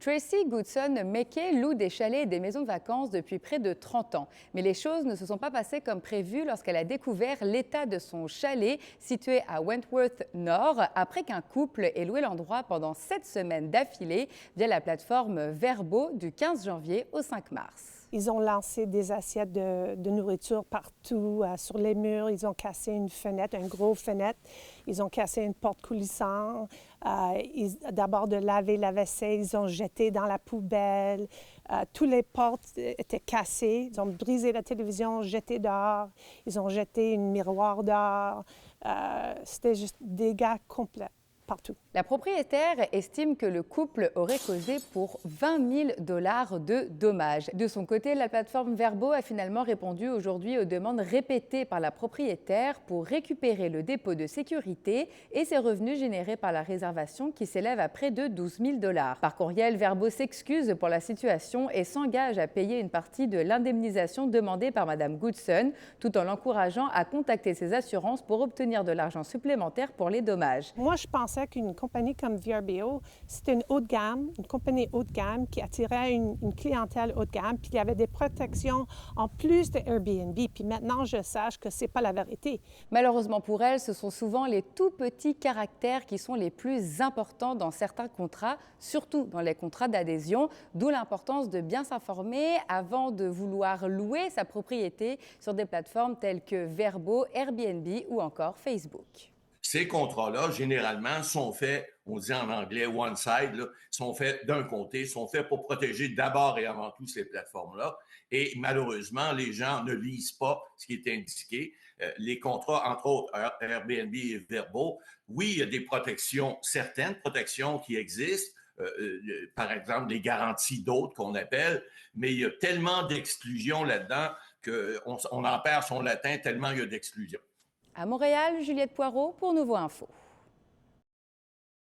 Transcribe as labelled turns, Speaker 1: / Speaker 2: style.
Speaker 1: Tracy Goodson Mackey loue des chalets et des maisons de vacances depuis près de 30 ans. Mais les choses ne se sont pas passées comme prévu lorsqu'elle a découvert l'état de son chalet situé à Wentworth Nord après qu'un couple ait loué l'endroit pendant 7 semaines d'affilée via la plateforme Vrbo du 15 janvier au 5 mars.
Speaker 2: Ils ont lancé des assiettes de nourriture partout, sur les murs. Ils ont cassé une fenêtre, une grosse fenêtre. Ils ont cassé une porte coulissante. D'abord de laver la vaisselle, ils ont jeté dans la poubelle. Toutes les portes étaient cassées. Ils ont brisé la télévision, jeté dehors. Ils ont jeté une miroir dehors. C'était juste des dégâts complets. Partout.
Speaker 1: La propriétaire estime que le couple aurait causé pour 20 000 $ de dommages. De son côté, la plateforme Vrbo a finalement répondu aujourd'hui aux demandes répétées par la propriétaire pour récupérer le dépôt de sécurité et ses revenus générés par la réservation qui s'élèvent à près de 12 000 $. Par courriel, Vrbo s'excuse pour la situation et s'engage à payer une partie de l'indemnisation demandée par Mme Goodson, tout en l'encourageant à contacter ses assurances pour obtenir de l'argent supplémentaire pour les dommages.
Speaker 2: Moi, je pensais qu'une compagnie comme Vrbo, c'était une haut de gamme, une compagnie haut de gamme qui attirait une clientèle haut de gamme, puis il y avait des protections en plus de Airbnb. Puis maintenant, je sache que ce n'est pas la vérité.
Speaker 1: Malheureusement pour elle, ce sont souvent les tout petits caractères qui sont les plus importants dans certains contrats, surtout dans les contrats d'adhésion, d'où l'importance de bien s'informer avant de vouloir louer sa propriété sur des plateformes telles que Vrbo, Airbnb ou encore Facebook.
Speaker 3: Ces contrats-là, généralement, sont faits, on dit en anglais one side, là, sont faits d'un côté, sont faits pour protéger d'abord et avant tout ces plateformes-là. Et malheureusement, les gens ne lisent pas ce qui est indiqué. Les contrats, entre autres Airbnb et Vrbo, oui, il y a des protections, certaines protections qui existent, par exemple des garanties d'autres qu'on appelle, mais il y a tellement d'exclusions là-dedans qu'on en perd son latin tellement il y a d'exclusions.
Speaker 1: À Montréal, Juliette Poirot pour Nouveau Info.